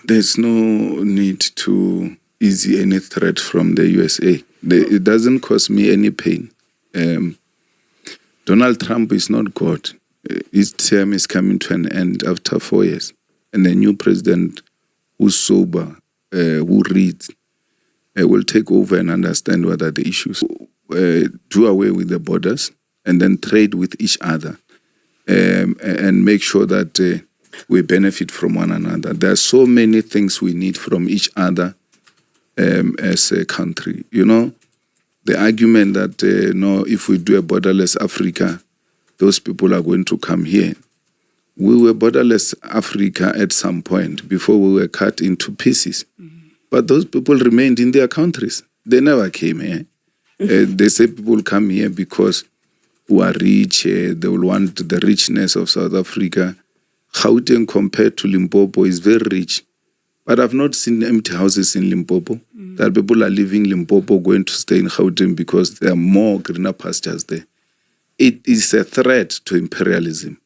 There's no need to ease any threat from the USA. It doesn't cause me any pain. Donald Trump is not God. His term is coming to an end after 4 years. And a new president who's sober, who reads, will take over and understand what are the issues. Do away with the borders and then trade with each other and make sure that we benefit from one another. There are so many things we need from each other as a country. You know, the argument that, no, if we do a borderless Africa, those people are going to come here. We were borderless Africa at some point before we were cut into pieces. Mm-hmm. But those people remained in their countries. They never came here. They say people come here because we are rich. They will want the richness of South Africa. Gauteng compared to Limpopo is very rich. But I've not seen empty houses in Limpopo. Mm-hmm. That people are leaving Limpopo, going to stay in Gauteng because there are more greener pastures there. It is a threat to imperialism,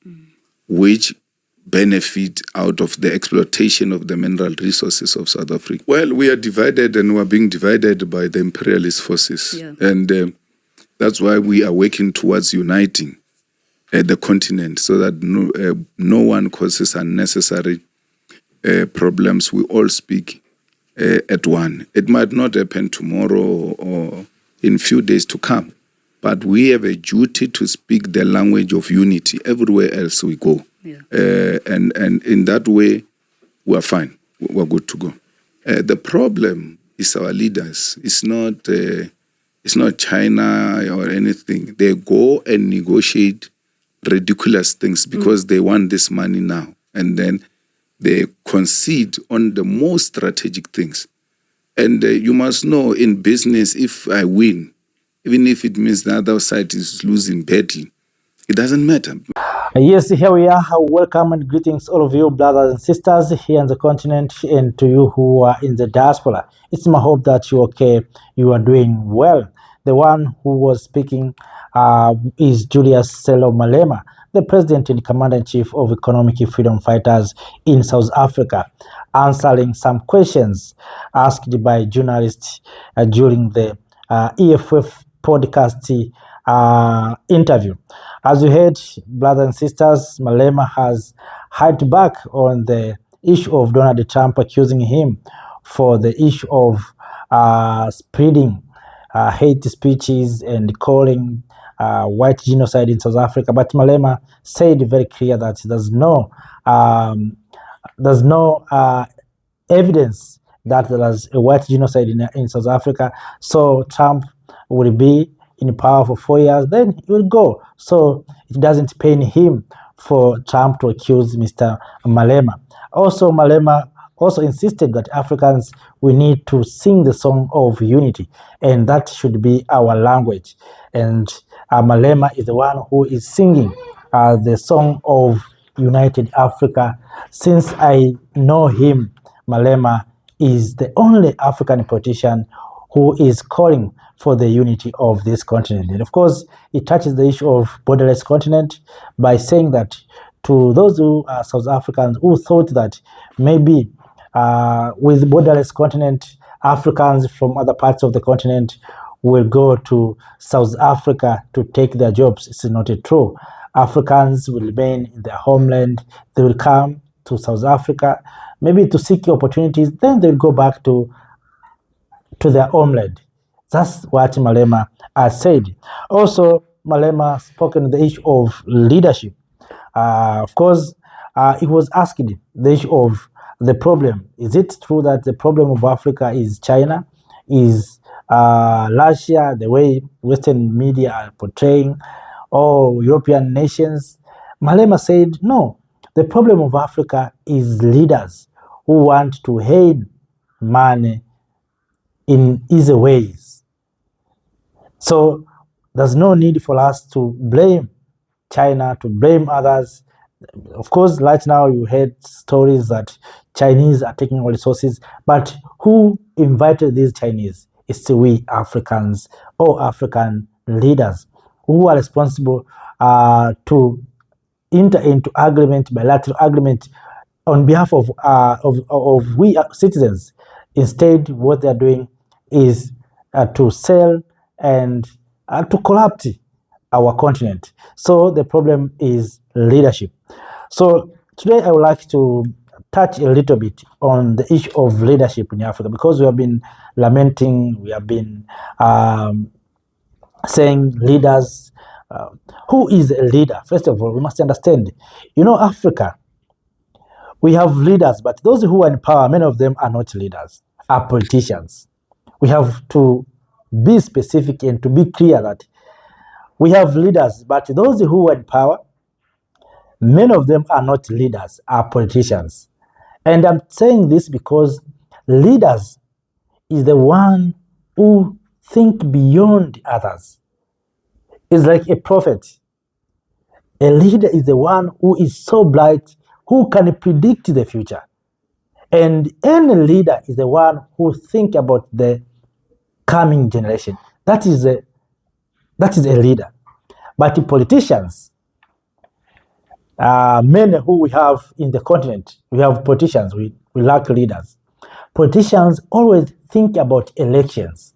which benefit out of the exploitation of the mineral resources of South Africa. Well, we are divided and we are being divided by the imperialist forces. Yeah. And that's why we are working towards uniting the continent so that no one causes unnecessary problems. We all speak at one. It might not happen tomorrow or in few days to come, but we have a duty to speak the language of unity everywhere else we go. Yeah. And in that way, we're fine. We're good to go. The problem is our leaders. It's not China or anything. They go and negotiate ridiculous things because they want this money now. And then they concede on the most strategic things. And you must know, in business, if I win, even if it means the other side is losing badly, it doesn't matter. Yes, here we are. Welcome and greetings, all of you brothers and sisters here on the continent, and to you who are in the diaspora. It's my hope that you're okay, you are doing well. The one who was speaking is Julius Malema, the president and commander-in-chief of Economic Freedom Fighters in South Africa, answering some questions asked by journalists during the EFF podcast interview. As you heard, brothers and sisters, Malema has hit back on the issue of Donald Trump accusing him for the issue of spreading hate speeches and calling white genocide in South Africa. But Malema said very clear that there's no evidence that there is a white genocide in South Africa. So Trump will be in power for 4 years, then he will go. So it doesn't pain him for Trump to accuse Mr. Malema. Also, Malema also insisted that Africans, we need to sing the song of unity, and that should be our language. And Malema is the one who is singing the song of United Africa. Since I know him, Malema is the only African politician who is calling for the unity of this continent. And of course, it touches the issue of borderless continent by saying that to those who are South Africans who thought that maybe with borderless continent, Africans from other parts of the continent will go to South Africa to take their jobs. It's not true. Africans will remain in their homeland. They will come to South Africa, maybe to seek opportunities, then they'll go back to their homeland. That's what Malema has said. Also, Malema spoke on the issue of leadership. Of course, he was asked the issue of the problem. Is it true that the problem of Africa is China, is Russia, the way Western media are portraying, or European nations? Malema said, no, the problem of Africa is leaders who want to hide money in easy ways. So there's no need for us to blame China, to blame others. Of course, right now you heard stories that Chinese are taking all resources, but who invited these Chinese? It's we Africans or African leaders who are responsible to enter into agreement, bilateral agreement on behalf of we citizens. Instead, what they're doing is to sell and to corrupt our continent. So the problem is leadership. So today I would like to touch a little bit on the issue of leadership in Africa, because we have been lamenting, we have been saying leaders. Who is a leader? First of all, we must understand, Africa, we have leaders, but those who are in power, many of them are not leaders, are politicians. We have to be specific and to be clear that we have leaders, but those who are in power, many of them are not leaders, are politicians. And I'm saying this because leaders is the one who think beyond others. It's like a prophet. A leader is the one who is so bright, who can predict the future. And any leader is the one who think about the coming generation. That is a leader. But the politicians, many who we have in the continent, we have politicians, we lack leaders. Politicians always think about elections.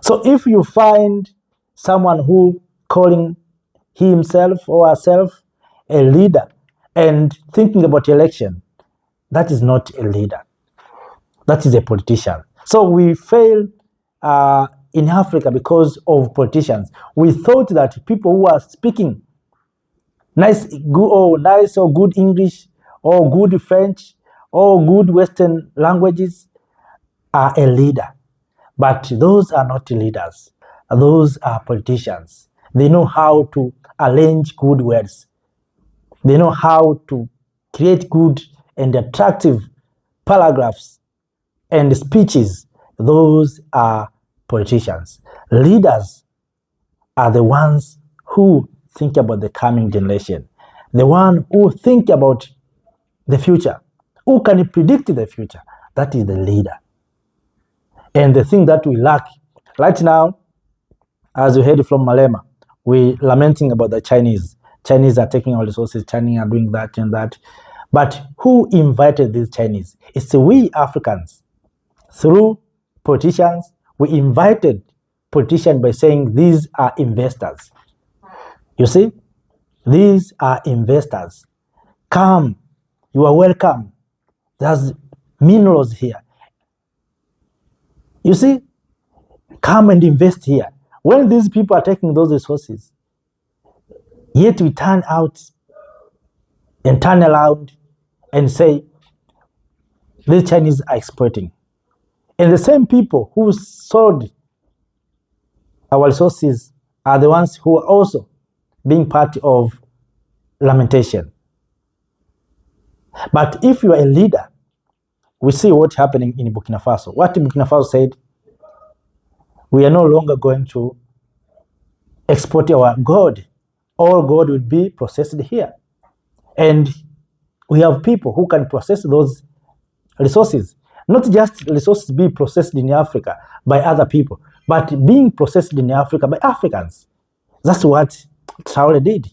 So if you find someone who calling himself or herself a leader and thinking about election, that is not a leader. That is a politician. So we fail in Africa because of politicians. We thought that people who are speaking nice or good English or good French or good Western languages are a leader. But those are not leaders. Those are politicians. They know how to arrange good words. They know how to create good and attractive paragraphs and speeches. Those are politicians. Leaders are the ones who think about the coming generation, the one who think about the future, who can predict the future. That is the leader. And the thing that we lack right now, as we heard from Malema, we lamenting about the Chinese. Chinese are taking our resources, Chinese are doing that and that. But who invited these Chinese? It's we Africans. Through politicians, we invited politicians by saying these are investors. You see, these are investors. Come, you are welcome. There's minerals here. You see, come and invest here. When these people are taking those resources, yet we turn out and turn around and say, these Chinese are exploiting. And the same people who sold our resources are the ones who are also being part of lamentation. But if you are a leader, we see what's happening in Burkina Faso. What Burkina Faso said, we are no longer going to export our gold. All gold will be processed here. And we have people who can process those resources. Not just resources being processed in Africa by other people, but being processed in Africa by Africans. That's what Traoré did.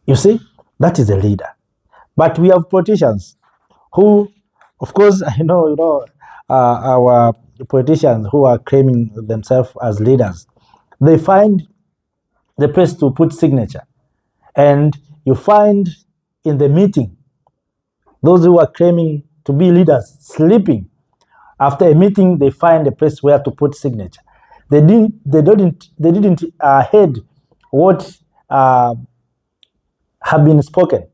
You see, that is a leader. But we have politicians who, of course, our politicians who are claiming themselves as leaders, they find the place to put signature. And you find in the meeting, those who are claiming to be leaders sleeping. After a meeting, they find a place where to put signature. They didn't heed what have been spoken.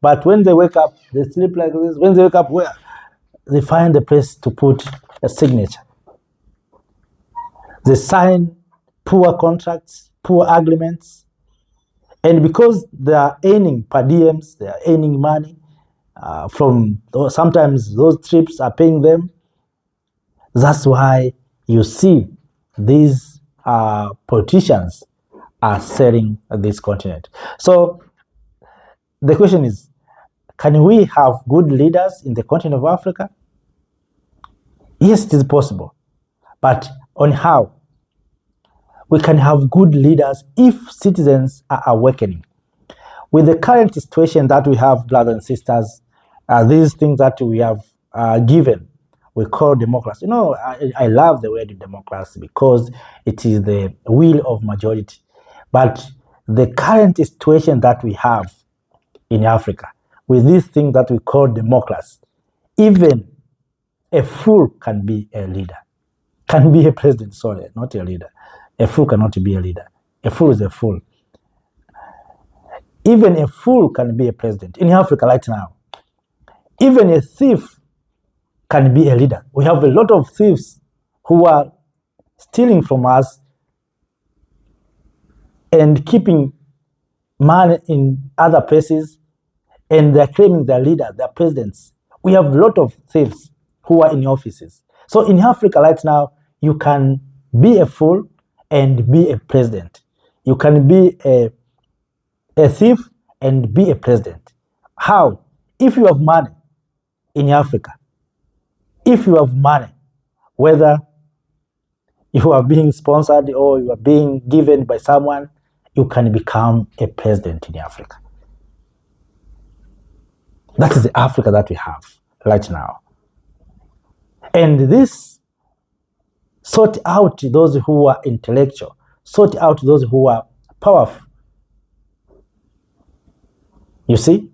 But when they wake up, they sleep like this. When they wake up, where? They find a place to put a signature. They sign poor contracts, poor agreements. And because they are earning per diems, they are earning money from sometimes those trips are paying them. That's why you see these politicians are selling this continent. So the question is, can we have good leaders in the continent of Africa? Yes, it is possible. But on how? We can have good leaders if citizens are awakening. with the current situation that we have, brothers and sisters, these things that we have given, we call democracy. I love the word democracy because it is the will of majority. But the current situation that we have in Africa, with this thing that we call democracy, even a fool can be a leader, can be a president, sorry, not a leader. A fool cannot be a leader. A fool is a fool. Even a fool can be a president in Africa right now. Even a thief can be a leader. We have a lot of thieves who are stealing from us and keeping money in other places, and they're claiming they're leaders, they're presidents. We have a lot of thieves who are in offices. So in Africa right now, you can be a fool and be a president. You can be a thief and be a president. How? If you have money in Africa, if you have money, whether you are being sponsored or you are being given by someone, you can become a president in Africa. That is the Africa that we have right now. And this sort out those who are intellectual, sort out those who are powerful. You see?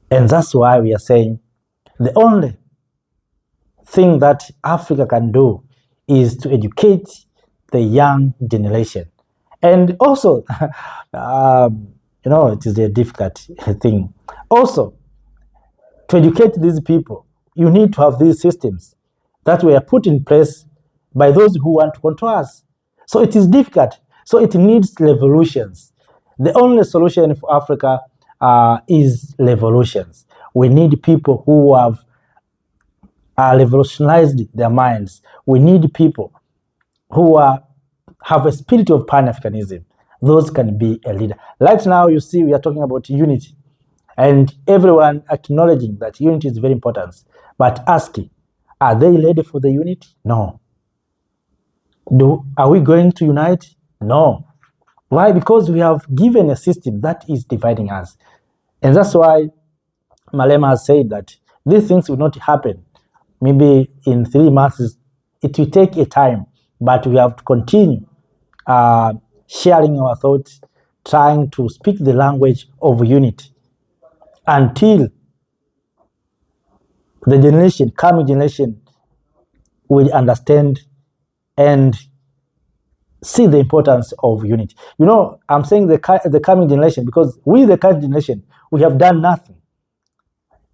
And that's why we are saying the only thing that Africa can do is to educate the young generation. And also, it is a difficult thing. Also, to educate these people, you need to have these systems that were put in place by those who want to control us. So it is difficult. So it needs revolutions. The only solution for Africa is revolutions. We need people who have revolutionized their minds. We need people who have a spirit of Pan-Africanism. Those can be a leader. Right now, you see, we are talking about unity, and everyone acknowledging that unity is very important. But asking, are they ready for the unity? No. Are we going to unite? No. Why? Because we have given a system that is dividing us. And that's why Malema has said that these things will not happen. Maybe in 3 months, it will take a time, but we have to continue sharing our thoughts, trying to speak the language of unity until the coming generation will understand and see the importance of unity. I'm saying the coming generation because we, the current generation, we have done nothing.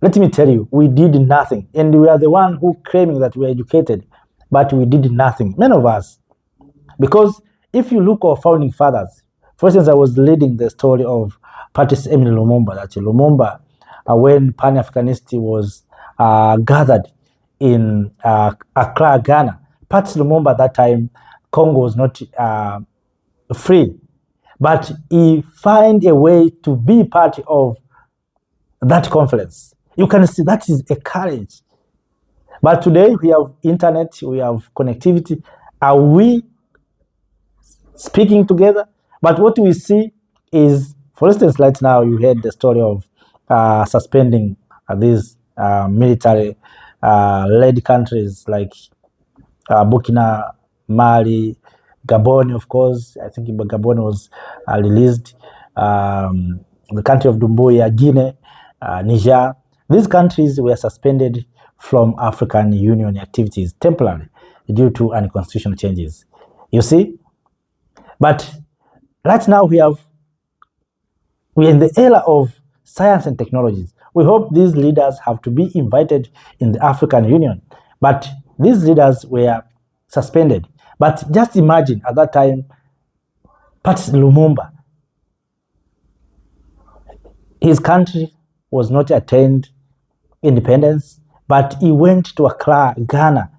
Let me tell you, we did nothing. And we are the one who claiming that we are educated, but we did nothing. Many of us. Because if you look at our founding fathers, for instance, I was reading the story of Patrice Emery Lumumba, that Lumumba, when Pan-Africanist was gathered in Accra, Ghana, Patrice Lumumba at that time, Congo was not free. But he found a way to be part of that conference. You can see that is a courage. But today we have internet, we have connectivity. Are we speaking together? But what we see is, for instance, right now you heard the story of suspending these military-led countries like Burkina, Mali, Gabon, of course. I think Gabon was released. The country of Dumbuya, Guinea, Niger. These countries were suspended from African Union activities temporarily due to unconstitutional changes. You see? But right now we're in the era of science and technologies. We hope these leaders have to be invited in the African Union. But these leaders were suspended. But just imagine at that time, Patrice Lumumba, his country was not attained independence, but he went to Accra, Ghana,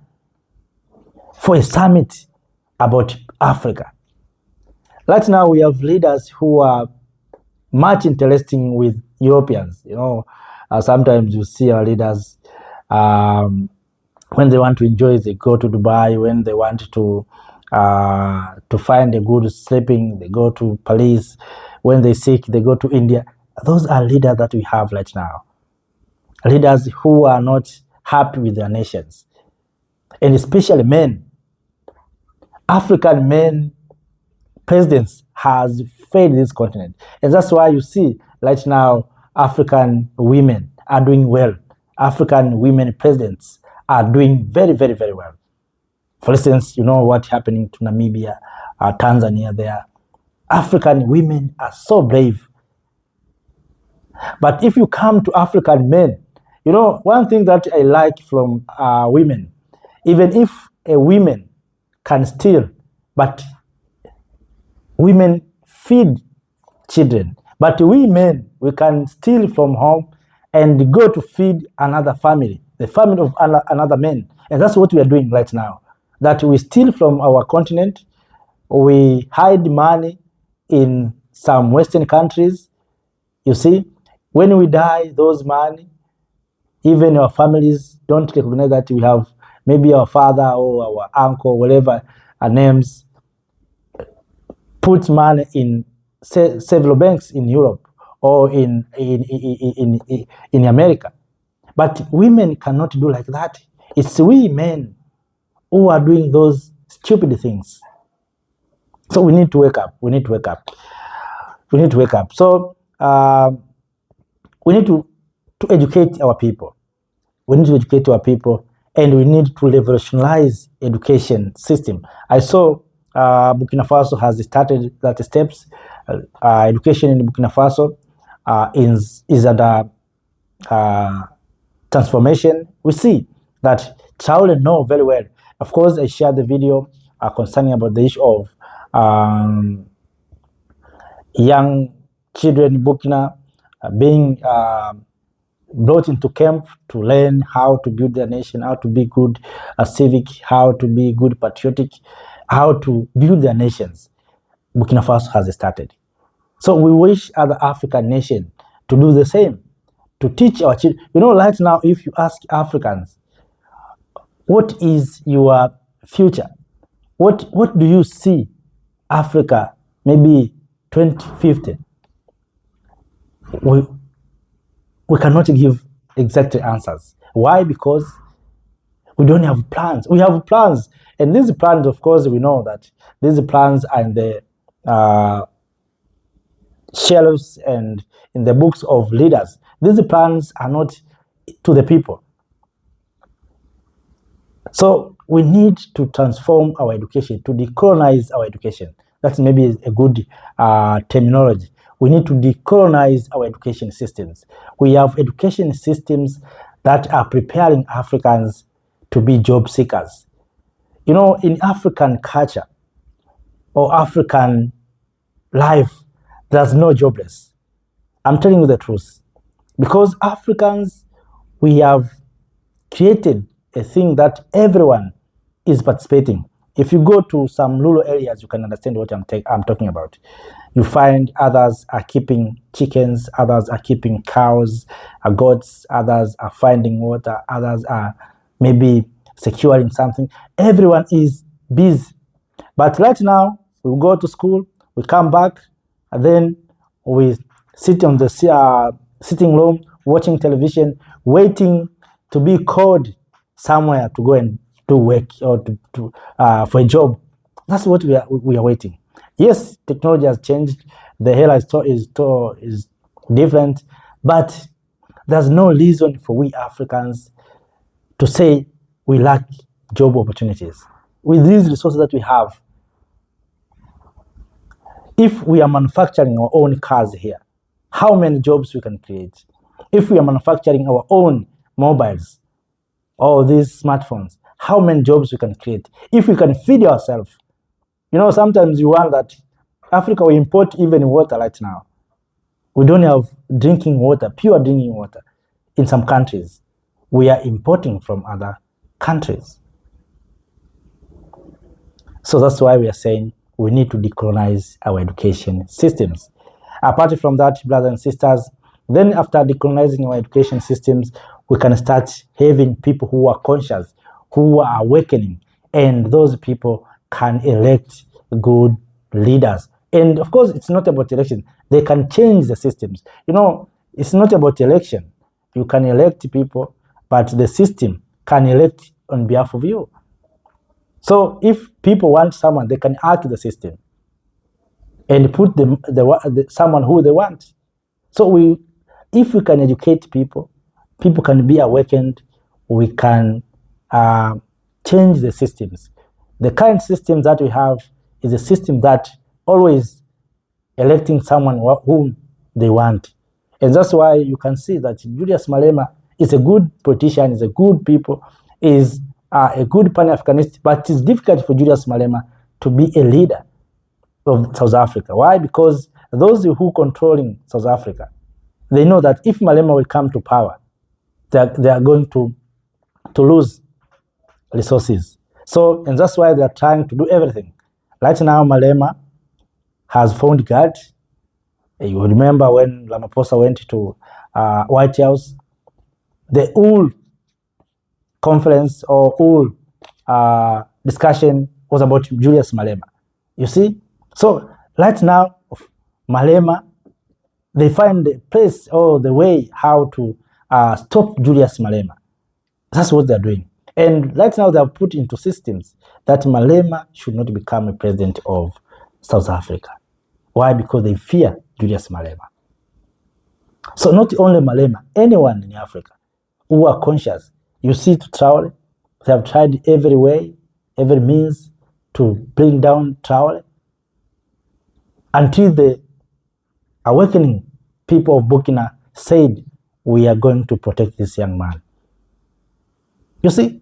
for a summit about Africa. Right now, we have leaders who are much interested with Europeans. Sometimes you see our leaders When they want to enjoy, they go to Dubai. When they want to find a good sleeping, they go to Paris. When they sick, they go to India. Those are leaders that we have right now. Leaders who are not happy with their nations. And especially men. African men presidents has failed this continent. And that's why you see right now African women are doing well. African women presidents are doing very, very, very well. For instance, you know what's happening to Namibia, Tanzania there. African women are so brave. But if you come to African men, you know, one thing that I like from women, even if a woman can steal, but women feed children. But we men, we can steal from home and go to feed another family, the family of another man. And that's what we are doing right now. That we steal from our continent, we hide money in some Western countries. You see, when we die, those money, even our families don't recognize that we have maybe our father or our uncle, whatever our names, put money in several banks in Europe or in America. But women cannot do like that. It's we men who are doing those stupid things. So we need to wake up. We need to wake up. We need to wake up. So we need to educate our people. We need to educate our people, and we need to revolutionize education system. I saw Burkina Faso has started that steps. Education in Burkina Faso is at a transformation. We see that Traoré know very well. Of course, I shared the video concerning about the issue of young children in Burkina being brought into camp to learn how to build their nation, how to be good civic, how to be good patriotic, how to build their nations. Burkina Faso has started. So we wish other African nations to do the same, to teach our children. You know, right now, if you ask Africans, what is your future? What do you see Africa maybe 2050? We cannot give exact answers. Why? Because we don't have plans. We have plans. And these plans, of course, we know that these plans are in the shelves and in the books of leaders. These plans are not to the people. So we need to transform our education, to decolonize our education. That's maybe a good terminology. We need to decolonize our education systems. We have education systems that are preparing Africans to be job seekers. You know, in African culture or African life, there's no jobless. I'm telling you the truth. Because Africans, we have created a thing that everyone is participating. If you go to some rural areas, you can understand what I'm talking about. You find others are keeping chickens, others are keeping cows, goats, others are finding water, others are maybe securing something. Everyone is busy. But right now, we go to school, we come back, and then we sit on the sitting room, watching television, waiting to be called somewhere to go and do work or for a job. That's what we are waiting. Yes, technology has changed. The era is different, but there's no reason for we Africans to say we lack job opportunities. With these resources that we have, if we are manufacturing our own cars here, how many jobs we can create? If we are manufacturing our own mobiles or these smartphones, how many jobs we can create? If we can feed ourselves. You know, sometimes you want that Africa will import even water right now. We don't have drinking water, pure drinking water. In some countries, we are importing from other countries. So that's why we are saying we need to decolonize our education systems. Apart from that, brothers and sisters, then after decolonizing our education systems, we can start having people who are conscious, who are awakening, and those people can elect good leaders. And of course, it's not about election. They can change the systems. You know, it's not about election. You can elect people, but the system can elect on behalf of you. So if people want someone, they can ask the system and put someone who they want. So if we can educate people, people can be awakened, we can change the systems. The current system that we have is a system that always electing someone whom they want. And that's why you can see that Julius Malema is a good politician, is a good people, is a good Pan-Africanist, but it's difficult for Julius Malema to be a leader of South Africa. Why? Because those who controlling South Africa, they know that if Malema will come to power, they are going to lose resources. So, and that's why they are trying to do everything. Right now, Malema has found God. You remember when Ramaphosa went to White House, the whole conference or whole discussion was about Julius Malema. You see? So right now, Malema, they find the place or the way how to stop Julius Malema. That's what they're doing. And right now they have put into systems that Malema should not become a president of South Africa. Why? Because they fear Julius Malema. So not only Malema, anyone in Africa who are conscious. You see to Traoré, they have tried every way, every means to bring down Traoré until the awakening people of Burkina said, we are going to protect this young man. You see,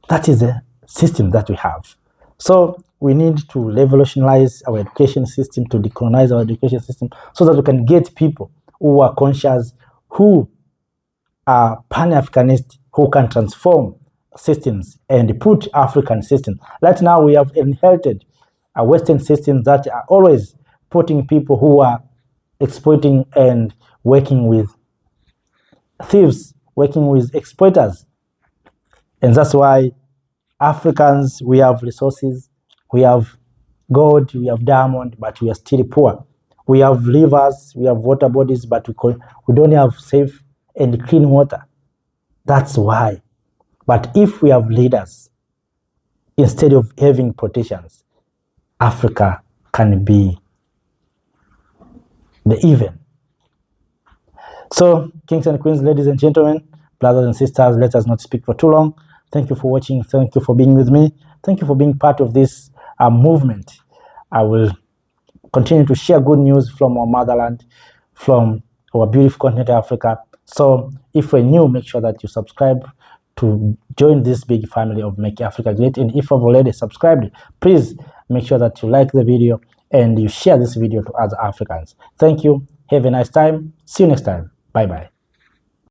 that is the system that we have. So we need to revolutionize our education system, to decolonize our education system, so that we can get people who are conscious, who are Pan-Africanist, who can transform systems and put African systems. Right now we have inherited a Western system that are always putting people who are exploiting and working with thieves, working with exploiters. And that's why Africans, we have resources, we have gold, we have diamond, but we are still poor. We have rivers, we have water bodies, but we don't have safe and clean water. That's why. But if we have leaders, instead of having politicians, Africa can be the even. So, kings and queens, ladies and gentlemen, brothers and sisters, let us not speak for too long. Thank you for watching. Thank you for being with me. Thank you for being part of this movement. I will continue to share good news from our motherland, from our beautiful continent, Africa. So if you're new, make sure that you subscribe to join this big family of Make Africa Great. And if you've already subscribed, please make sure that you like the video and you share this video to other Africans. Thank you. Have a nice time. See you next time. Bye-bye.